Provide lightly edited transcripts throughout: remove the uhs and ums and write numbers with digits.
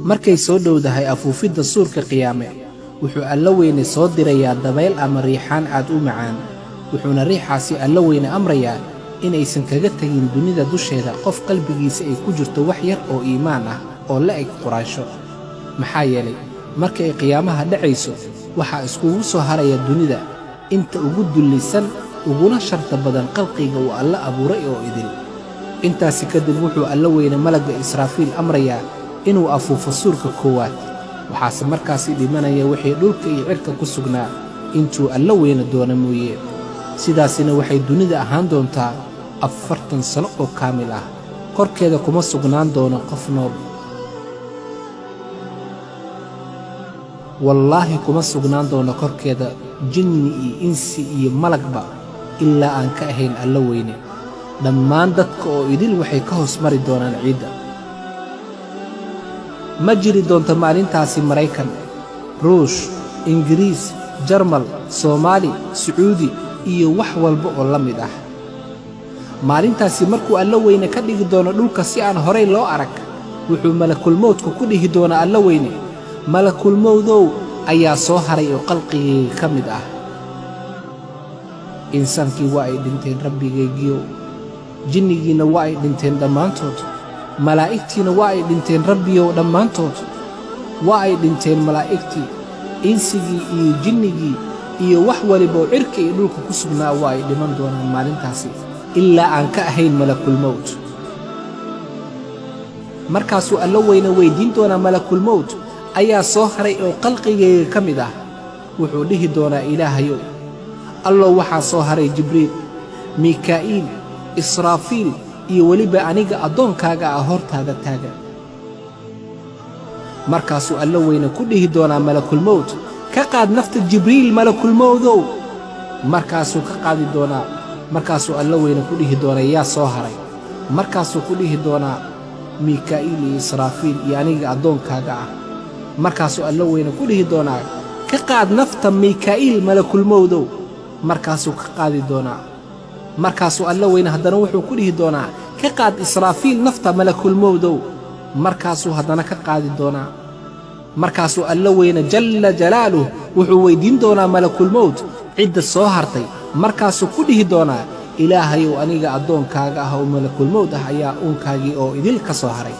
markay soo dhowdahay afuufidda suurka qiyaame wuxuu alla weyne soo dirayaa dabayl ama riixaan aad u macaan wuxuuna riixaasi alla weyne amrayaa inaysan kaga tagin dunida dusheeda qof qalbigiisa ay ku jirto wax yar oo iimaan ah oo la eg quraansho maxaa yeelay marka ay qiyaamaha dhacayso waxaa iskugu soo haraya dunida inta ugu dullisan uguna sharta badan qalqiga uu alla abuuray oo idil intaasi kadib wuxuu alla weyne malagga Israafiil amrayaa inuu afuufo suurka koowaad waxaase markaasi dhimanaya wixii dhulka iyo cirka ku sugnaa intuu alla weyne doona mooye sidaasina waxay dunida ahaan doontaa 40 sano oo kaamil ah korkeeda kuma sugnaan doono qof nool wallaahi kuma sugnaan doono korkeeda jinni iyo insi iyo malagba ilaa aan ka ahayn alla weyne dhammaan dadka oo idil waxay ka hoos mari doonaan ciidda ma jiri doonto maalintaasi Maraykan Ruush Ingiriis Jarmal Soomaali Sacuudi iyo wax walba oo la mid ah maalintaasi markuu alla weyne ka dhigi doono dhulka si aan horay loo arag wuxuu malakul mawdku ku dhihi doonaa alla weyne malakul mawdow ayaa soo haray oo qalqigayga ka mid ah insaankii waa ay dhinteen rabbigaygiyo jinnigiina waa ay dhinteen dhammaantood malaa'igtiina waa ay dhinteen rabbiyow dhammaantood waa ay dhinteen malaa'igtii insigii iyo jinnigii iyo wax waliba oo cirka iyo dhulka ku sugnaa waa ay dhiman doonaan maalintaasi ilaa aan ka ahayn malakul mawd markaasuu alla weyne weydiin doonaa malakul mawd ayaa soo haray oo qalqigayga ka mid ah wuxuu dhihi doonaa ilaahayow allow waxaa soo haray jibriil mikaa'iil israafiil iyo weliba aniga addoonkaaga ah hortaada taagan markaasuu alla weyne ku dhihi doonaa malakul mawd ka qaad nafta jibriil malakul mawdow markaasuu ka qaadi doonaa markaasuu alla weyne ku dhihi doonaa yaa soo haray markaasuu ku dhihi doonaa mikaa'iil iyo israafiil iyo aniga addoonkaaga ah markaasuu alla weyne ku dhihi doonaa ka qaad nafta mikaa'iil malakul mawdow markaasuu ka qaadi doonaa markaasuu alla weyne haddana wuxuu ku dhihi doonaa ka qaad israafiil nafta malakul mawdow markaasuu haddana ka qaadi doonaa markaasuu alla weyne jalla jalaaluhu wuxuu weydiin doonaa malakul mawd cidda soo hartay markaasuu ku dhihi doonaa ilaahayow aniga addoonkaaga ah oo malakul mawd ah ayaa uunkaagii oo idil ka soo haray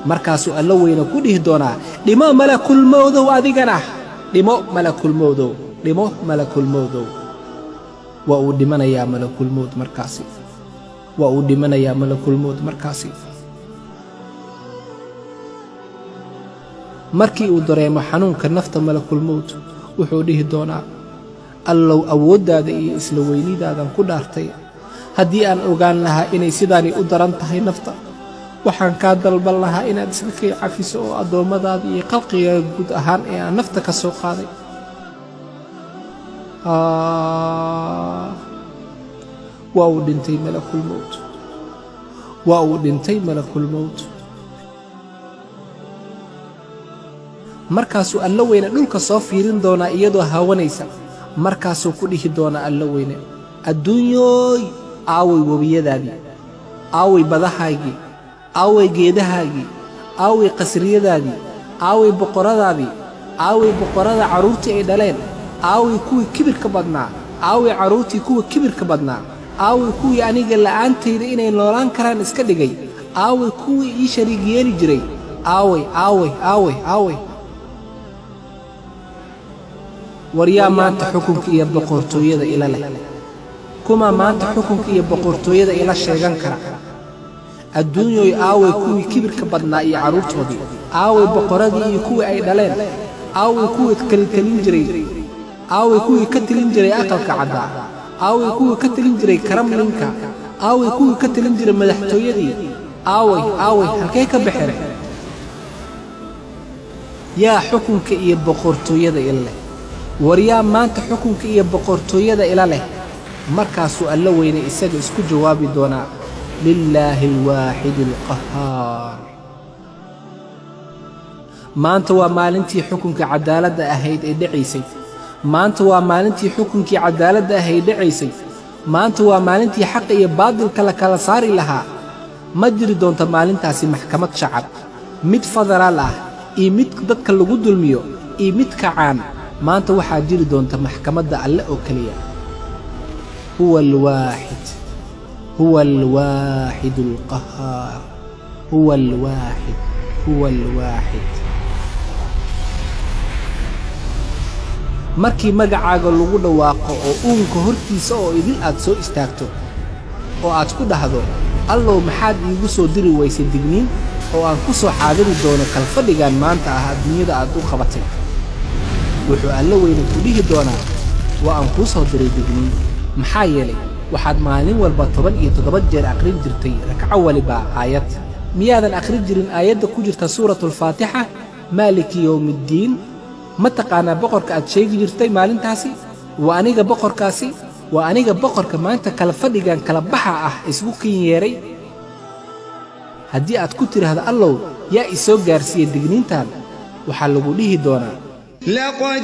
markaasuu alla weyne ku dhihi doonaa dhimo malakul mawdow adigana dhimo malakul mawdow dhimo malakul mawdow waa uu dhimanayaa malakul mawd markaasi waa uu dhimanayaa malakul mawd markaasi markii uu dareemo xanuunka nafta malakul mawd wuxuu dhihi doonaa allow awooddaada iyo isla weynidaadan ku dhaartay haddii aan ogaan lahaa inay sidaani u daran tahay nafta waxaan kaa dalban lahaa inaad iska kay cafiso oo addoommadaada iyo qalqigaaga guud ahaan ee aan nafta ka soo qaaday waa uu dhintay malakul mawd waa uu dhintay malakul mawd markaasuu alla weyne dhulka soo fiirin doonaa iyadoo haawanaysa markaasuu ku dhihi doonaa alla weyne adduunyooy aaway webiyadaadii aaway badahaagii aaway geedahaagii aaway qasriyadaadii aaway boqoradaadii aaway boqorada carruurtii ay dhaleen aaway kuwii kibirka badnaa aaway carruurtii kuwa kibirka badnaa aaway kuwii aniga la'aantayda inay noolaan karaan iska dhigay aaway kuwii ii shariig yeeli jiray aaway aaway aaway aaway waryaa maanta xukunka iyo boqortooyada ila leh kuma maanta xukunka iyo boqortooyada ila sheegan kara adduunyooy aaway kuwii kibirka badnaa iyo carruurtoodii aaway boqoradii iyo kuwii ay dhaleen aaway kuwii kaltalin jiray aaway kuwii ka tilin jiray aqalka caddaa aaway kuwii ka tilin jiray karamlinka aaway kuwii ka tilin jiray madaxtooyadii aaway aaway halkay ka baxeen yaa xukunka iyo boqortooyada ila leh waryaa maanta xukunka iyo boqortooyada ila leh markaasuu alla weyne isaga isku jawaabi doonaa lillaahi alwaaxidi alqahaar maanta waa maalintii xukunka cadaaladda ahayd ee dhacaysay maanta waa maalintii xukunkii cadaaladda ahayd dhacaysay maanta waa maalintii xaqa iyo baadilka la kala saari lahaa ma jiri doonto maalintaasi maxkamad shacab mid federaal ah iyo mid dadka lagu dulmiyo iyo mid kacaan maanta waxaa jiri doonta maxkamadda alle oo keliya huwa alwaaxid huwa alwaaxidu alqahaar huwa alwaaxid huwa alwaaxid markii magacaaga lagu dhawaaqo oo uunka hortiisa oo idil aad soo istaagto oo aad ku dhahdo allow maxaad iigu soo diri weysay digniin oo aan ku soo xaadiri doono kalfadhigan maanta ah adduunyada aad u qabatay wuxuu alla weyne ku dhihi doonaa waa aan kuu soo diray digniin maxaa yeelay waxaad maalin walba 17 jeer akhrin jirtay ragco waliba aayad miyaadan akhrin jirin aayadda ku jirta suuratul faatixa maaliki yawmiddiin ma taqaanaa boqorka aad sheegi jirtay maalintaasi waa aniga boqorkaasi waa aniga boqorka maanta kala fadhigan kala baxa ah isku kin yeeray haddii aad ku tiraahdo allow yaa i soo gaarsiiyey digniintan waxaa lagu dhihi doonaa لقد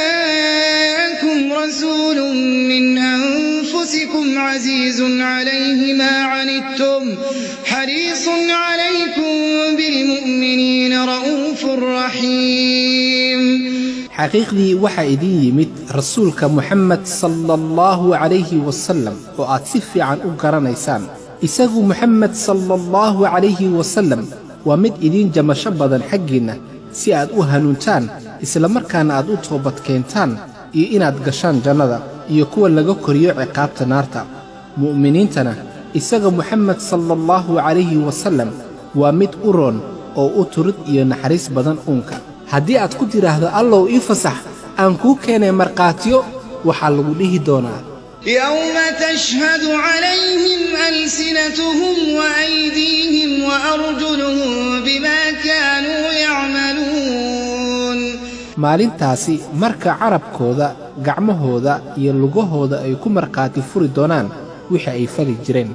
جاءكم رسول من أنفسكم عزيز عليه ما عنتم حريص عليكم بالمؤمنين رؤوف رحيم xaqiiqdii waxaa idin yimid rasuulka Muhammad sallallahu alayhi wasallam oo aad si fiican u garanaysaan isagu Muhammad sallallahu alayhi wasallam waa mid idin jamasho badan xaggiina si aad u hanuuntaan isla markaana aad u toobad keentaan iyo inaad gashaan jannada iyo kuwa laga koriyo ciqaabta naarta mu'miniintana isaga Muhammad sallallahu alayhi wasallam waa mid u roon oo u turid iyo naxariis badan uunka haddii aad ku tiraahdo allow ii fasax aan kuu keenay marqaatiyo waxaa lagu dhihi doonaa يوم تشهد عليهم ألسنتهم وأيديهم وأرجلهم بما كانوا يعملون maalintaasi marka carabkooda gacmahooda iyo lugahooda ay ku marqaati furi doonaan wixii ay fali jireen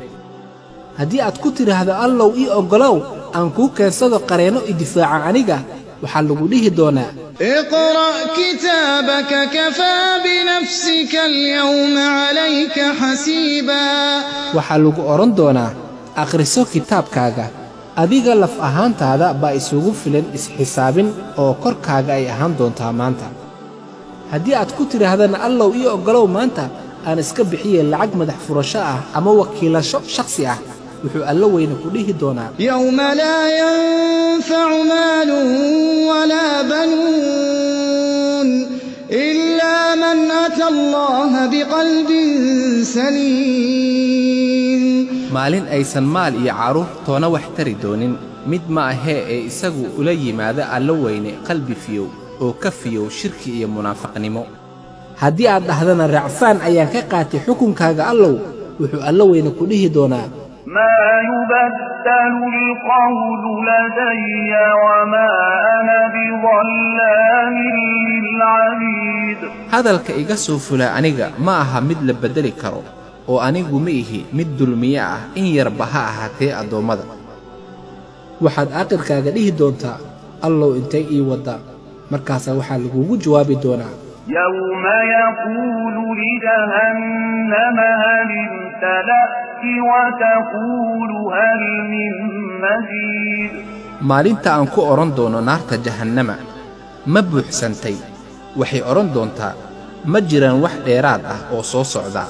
haddii aad ku tiraahdo allow ii oggolow aan kuu keensado qareeno i difaaca aniga waxaa lagu dhihi doonaa اقرأ كتابك كفى بنفسك اليوم عليك حسيبا waxaa lagu oran doonaa akhriso kitaabkaaga adiga laf ahaantaada baa isugu filan isxisaabin oo korkaaga ay ahaan doontaa maanta haddii aad ku tiraahdana allow ii oggolow maanta aan iska bixiyey lacag madax furasho ah ama wakiilasho shakhsi ah wuxuu alla weyne ku dhihi doonaa يوم لا ينفع مال ولا بنون إلا من أتى الله بقلب سليم maalin aysan maal iyo caruur toona wax tari doonin mid ma ahee ee isagu ula yimaada alla weyne qalbi fiyow oo ka fiyow shirki iyo munaafaqnimo haddii aad dhahdana racfaan ayaan ka qaatay xukunkaaga allow wuxuu alla weyne ku dhihi doonaa ما يبدل القول لدي وما أنا بظلام للعبيد hadalka iga soo fula aniga ma aha mid la bedeli karo oo anigu ma ihi mid dulmiye ah in yarba ha ahaatee addoommada waxaad aakhirkaaga dhihi doontaa allow intay ii waddaa markaasaa waxaa lagugu jawaabi doonaa يوم يقول لجهنم هل امتلأت وتقول هل من مزيد maalinta aan ku odhan doono naarta jahannama ma buuxsantay waxay odhan doontaa ma jiraan wax dheeraad ah oo soo socda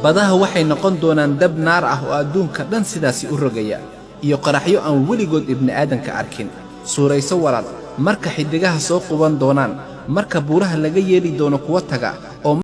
badaha waxay noqon doonaan dab naar ah oo adduunka dhan sidaasi u rogaya iyo qaraxyo aan weligood ibni'aadanka arkin suurayso walaal marka xiddigaha soo quban doonaan marka buuraha laga yeeli doono kuwa taga oo